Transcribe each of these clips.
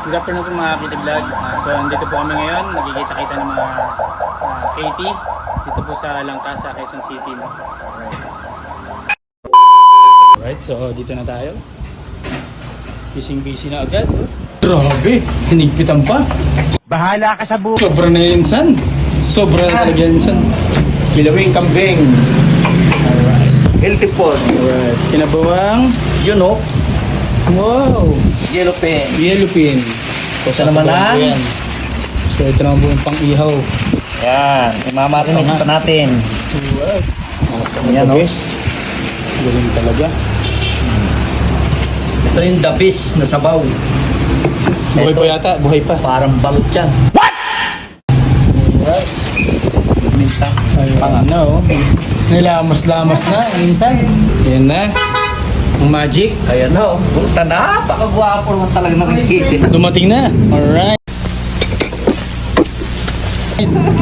Good afternoon po mga Kitty Vlog. So andito po kami ngayon, nagkikita-kita ng mga KT dito po sa Langkasa, Quezon City. No? Alright, so dito na tayo. Busy na agad. Grabe, hinigpitan pa. Bahala ka sa buhay. Sobra na yun, san. Sobra na talaga yun, san. Kilawing kambing. Alright. Healthy food. Alright, sinabawang You know, wow, yellow pen. yellow pin. So, Ito naman sasabawan ko ang- yan. So ito naman po yung pang-ihaw. Yan, imamarinig pa natin. Yan, Yan oh. Galing talaga. Ito yung the best na sabaw. Buhay Ito, pa yata, buhay pa. parang balot yan. Alright. Minta. Ayun na oh. Nilamas-lamas na, minsan. Yan na. Ang magic. Ayan na, oh. Punta na. Pakagwapo naman talaga nakikita. Dumating na. Alright.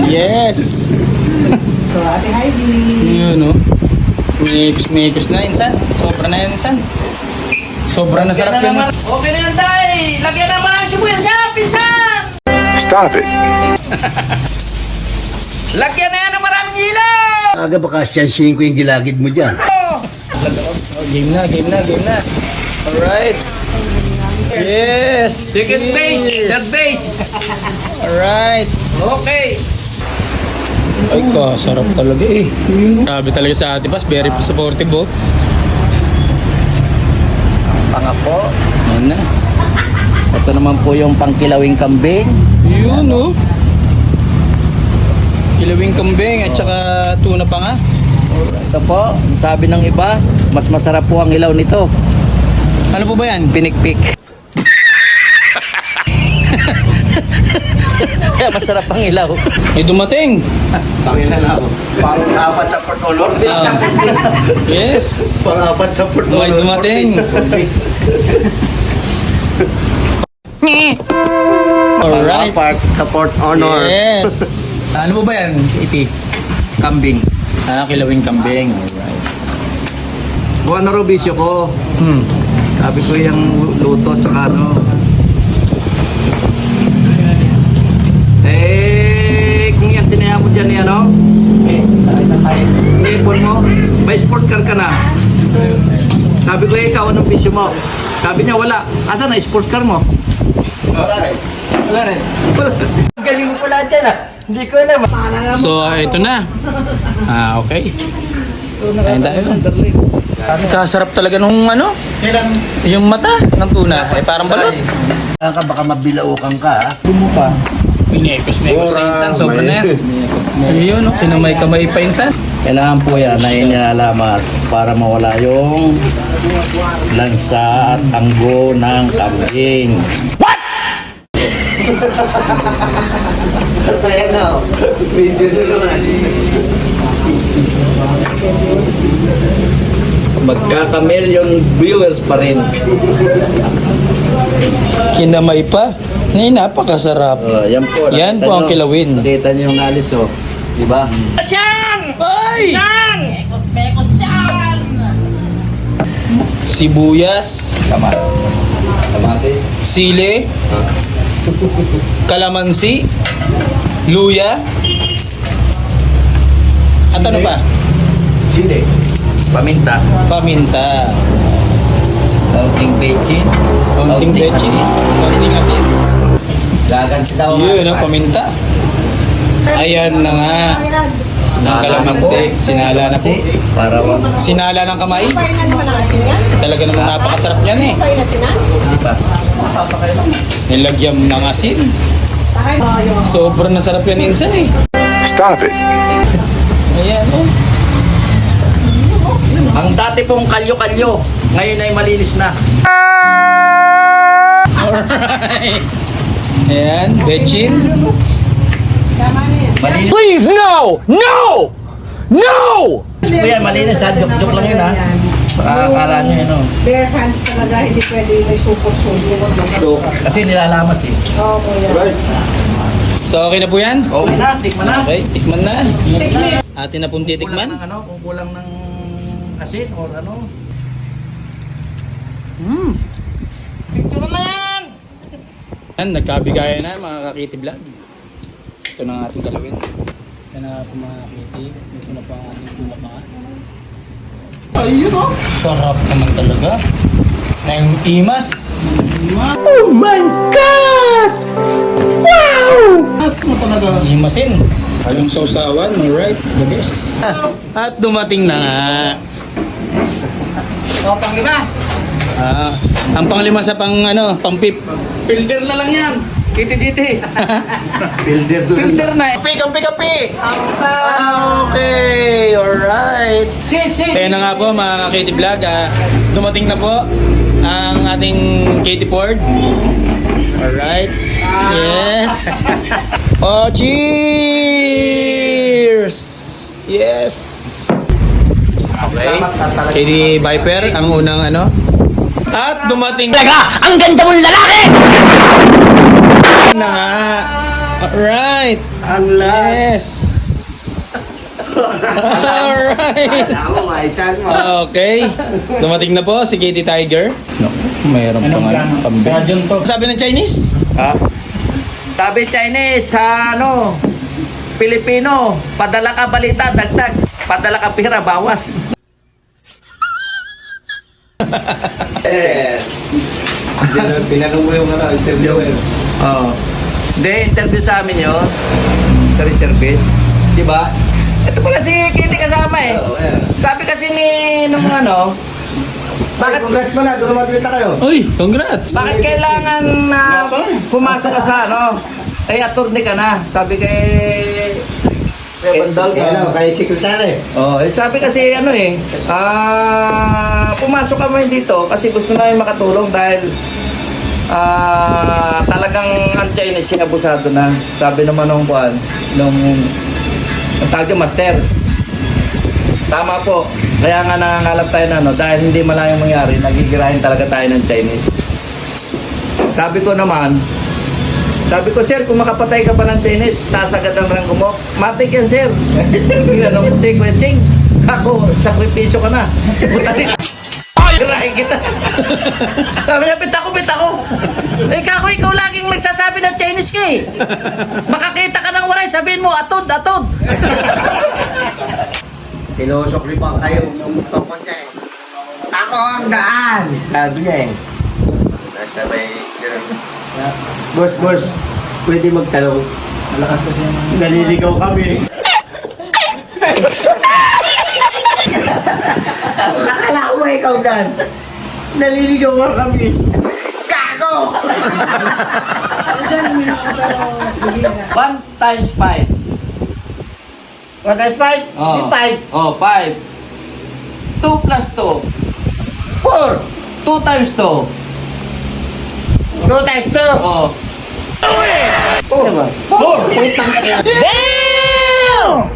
Yes! So, Ate Heidi. Yun oh. Mekos na insan. Sobra na yan insan. Sobra na sarap yan. Okay na yan, tay. Lagyan naman ang sibuyas siya, pinsan. Stop it. Lagyan na yan ng maraming ilaw. Aga baka siyansihin ko yung gilagid mo dyan. Oh, game na. Alright. Yes! Second base, third base. Alright. Okay. Ay, sarap talaga eh. Sabi talaga sa Ate Pas, very supportive oh. Panga po. Yan na. Ito naman po yung pangkilawing kambing. Yun oh. Kilawing kambing at saka tuna pa nga. Ito po, sabi ng iba, mas masarap po ang ilaw nito. Ano po ba yan? Pinikpik. Kaya masarap ang ilaw. May dumating. Parang apat sa portolor. Yes. Parang apat sa portolor. May dumating. Alright. Apat sa port honor. Yes. Ano po ba yan? Iti. Kambing. Kilawing kambing. Alright. Buwan na raw bisyo ko. Sabi ko yung luto at saka ano. Kung yan tinaya mo dyan yan, no? Ipon mo. May sport car ka na. Sabi ko, ikaw, anong bisyo mo? Sabi niya, wala. Asan na sport car mo? Wala rin. Galing mo pala dyan ah. Hindi ko alam. So, ito na. Okay. Kain tayo. Kasarap talaga nung ano? Yung mata ng tuna. Ay parang balot. Baka mabilaukan ka ah. Bumuka. Pinekos na insan. Sobra na yan. Ayun, no? Kinamay-kamay pa insan. Kailangan po yan na inilalamas para mawala yung lansa at anggo ng kambing. Ayan na oh. Medyo na naman. Magkaka-million viewers pa rin. Kinamay pa. Ngayon, napakasarap. Yan po. Yan nakita po ang nyo. kilawin. Nakita nyo yung alis, oh. Diba? Ay! Sibuyas, Kamatis. sili, kalamansi, luya, at ano pa? Sili. Paminta. Paminta. Kaunting bechin. Konting bechin, konting asin. Gaganti daw. Yun, paminta. Ayan na nga. Ng kalamansi. Sinala na po. Para Sinala ng kamay. Painan naman ang asin yan? Talaga namang napakasarap yan eh. Painan sinan? Hindi pa. Nilagyan ng asin. Tahay. Yung Sobrang nasarap yan insan eh. Stop it. Ayan oh. Ang dati pong kalyo-kalyo, ngayon ay malinis na. Alright. Ayan, bechin. tama na yan. Malinis. Please, no! No! No! Po yan, malinis ha. Joke lang yun ha. Akala nyo yun, oh. Bare hands talaga, hindi pwede may supot-supot. Kasi nilalamas eh. Oo, kuya. So, okay na po yan? Okay na, tikman na. Okay, tikman na. Atin na pong titikman. Kulang ng ano, kung kulang ng asin or ano. Mm. Picture na yan! Yan, nagkabigayan na mga kakiti vlog. Ito na ang ating galawin. Yan na po mga kakiti. Ito na pa ang ating tulamaan. Ayun o. Sarap naman talaga. Na yung imas. Oh my God! Wow! Mas mo talaga. Imasin. Yung sausawan, alright, the best. At dumating na nga. O, pang-iba. Ang panglima sa pang-pip. Filter na lang yan. Kiti-kiti. Builder doon. Filter na. Kapi. Okay, alright. Kaya na nga po mga Katie Vlog. Dumating na po ang ating Katie Ford. Alright. Yes. Oh, cheers! Yes. Okay. Katie Viper ang unang At dumating talaga ang ganda mong lalaki! Na nga. Alright. Ang last. Yes. Alright. Ako, maitsan mo. Okay. Dumating na po si Katie Tiger. No, mayroon pa nga pambili. Sabi ng Chinese? Ha? Sabi Chinese sa Pilipino, padala ka balita, dagdag. Padala ka pira, bawas. Tinanong mo yung interview. Oo. Hindi, interview sa amin yun. Sa service. Di ba? Ito pala si Kitty kasama eh. Sabi kasi Bakit congrats mo na? Doon magkita kayo. Uy, congrats! bakit kailangan na pumasok ka sa attorney ka na? Sabi kay Bandal Kay sekretary. sabi kasi pumasok ka mo dito kasi gusto namin makatulong dahil talagang ang Chinese yung abusado na. Sabi naman nung ang tawag yung master. Tama po. Kaya nga nangangalap tayo dahil hindi malayang mangyari, nagigirahin talaga tayo ng Chinese. Sabi ko, sir, kung makapatay ka pa ng Chinese, taas agad ang rangko mo. Matik yan, sir. Ginanong ko si Kuya Ching. Ako, sakripisyo ka na. Butasin. Girahin kita. Sabi niya, bita ko. Ikaw laging nagsasabi ng Chinese ka eh. Makakita ka ng waray, sabihin mo, atod. Tinusok pa kayo ng tungkol niya eh. Ako ang daan! Sabi niya eh. Sabay, boss, pwede magtanong. Malakas ko siya. Naliligaw kami. Akala ko ba ikaw dan? Naliligaw ka kami. Gago! 1 times 5. What is 5? Oh. 5. 5. 2 plus 2. 4. 2 times 2. 2 times 2. Oh. 4. 4. Damn!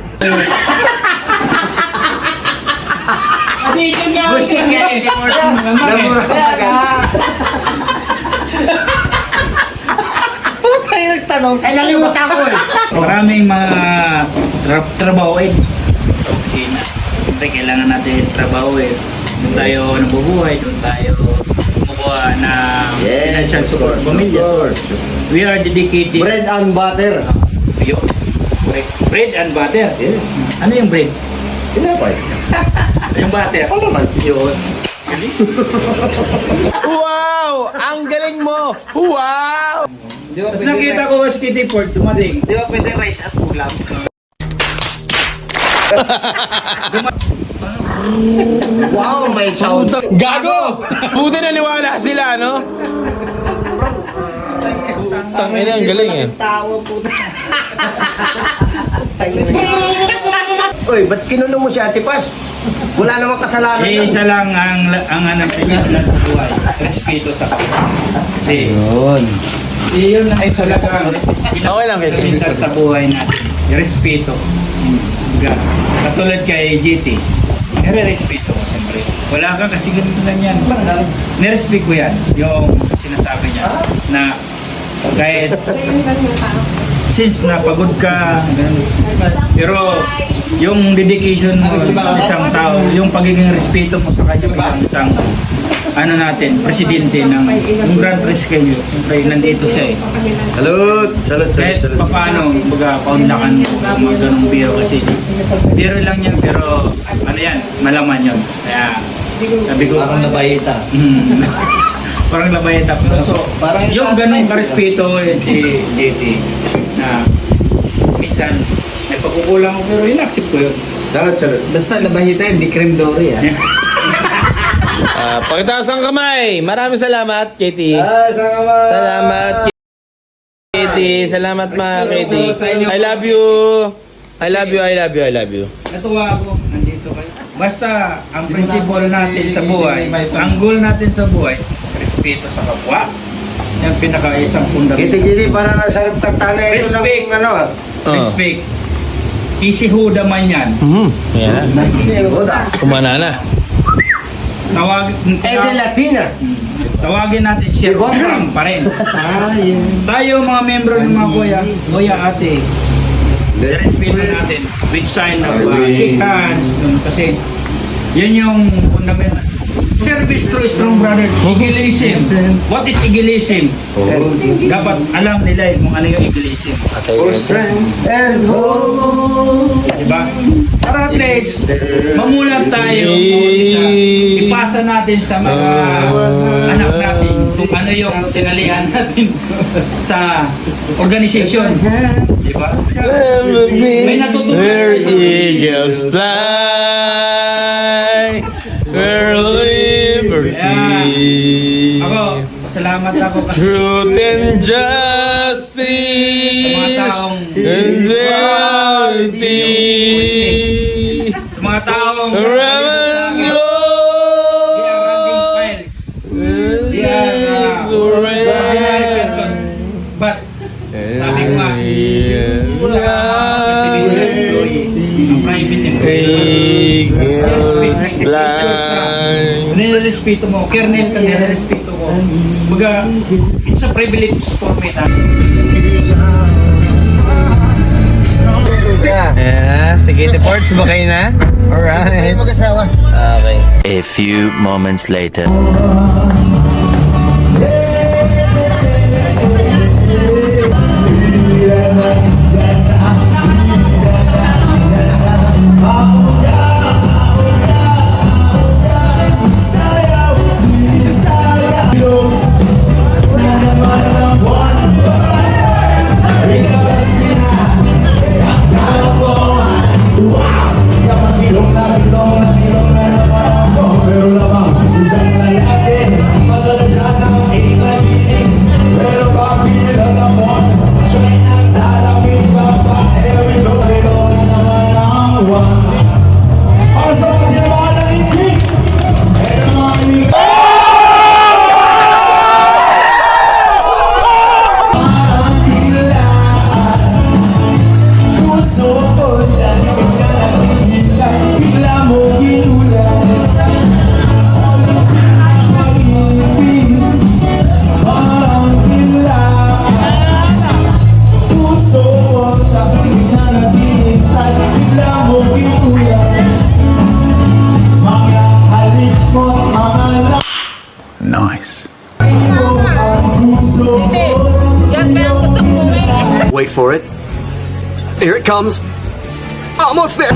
Addition nga! Bullshit nga, hindi mo namura ka agad. Tayo nagtanong. Ay, nalimutan ko eh. Maraming mga trabahoin sa opisina. Siyempre, kailangan natin trabahoin. Doon tayo nabubuhay, doon tayo kumukuha ng financial support sa pamilya. We are dedicated. Bread and butter. Yun. Correct. Bread and butter. Yes. Ano yung bread? Tinapay. Yung butter? Ano naman? Yun. Wow! Ang galing mo! Wow! Di ba Tapos nakita ko si Kitty Ford dumating. Di ba pwede rice at ulam? Wow, may sound. Gago! Buti naniwala sila, no? Tangina, ang galing eh. Tawa puta. Uy, ba't kinunong mo si Ate Paz? Wala namang kasalanan. Isa lang ang kanya na buhay. Respeto sa kapwa. Kasi yun ang talagang Okay lang, Kitty. pinaka sa buhay natin. Respeto. Katulad kay GT. Nire-respeto ko siyempre. Wala ka kasi ganito lang yan. Nire-respect ko yan. Yung sinasabi niya na kahit since napagod ka, ganun. Pero yung dedication mo sa isang tao, yung pagiging respeto mo sa kanya bilang isang ano natin, presidente ng Grand Rescue. Siyempre, nandito siya eh. Salud, Kahit paano, baga, paunlakan mo mga ganong biro kasi biro lang yan, pero ano yan, malaman yun. Kaya, sabi ko, Parang nabayita. parang labayeta. So, yung ganong karespeto si JT na minsan may pagkukulang ko pero in-accept ko yun. Salud. Basta nabahita, hindi cream dory ah. Pagkataas ang kamay. Maraming salamat, Katie. Sama. Salamat, Katie. Salamat, mga Katie. I love you. I love you. Natuwa ako, nandito kayo. Basta, ang principle natin sa buhay, ang goal natin sa buhay, respeto sa kapwa. Yung pinaka-isang fundament. Kiti-kiti para nasa pagtala ito Respect. ng ano. Respect. Easy huda man yan. Yan. Kumana na. Latina. Tawagin natin si Ram pa rin. Tayo mga membro ng mga kuya, ate, respeto natin with sign of shake hands. Kasi yun yung fundamental. Service through strong brother. Igilism. What is igilism? Dapat alam nila kung ano yung igilism. And hope. Diba? Para at least, mamulat tayo. Ipasa natin sa mga anak natin kung ano yung sinalihan natin sa organization. Diba? May natutunan Where tayo sa eagles fly, where liberty, Ako, pasalamat ako kasi truth and sa mga justice, taong and reality, sa mga taong around the they are running files. They are ordinary person. But, sabi ko nga, ang private employee. eagles fly. Nirerespeto mo, kernel ka, nirerespeto ko. Baga, it's a privilege for me. Yeah, sige, Ports, ba kayo na? Alright. Mag-asawa. Okay. A few moments later. Nice. Wait for it. Here it comes. Almost there.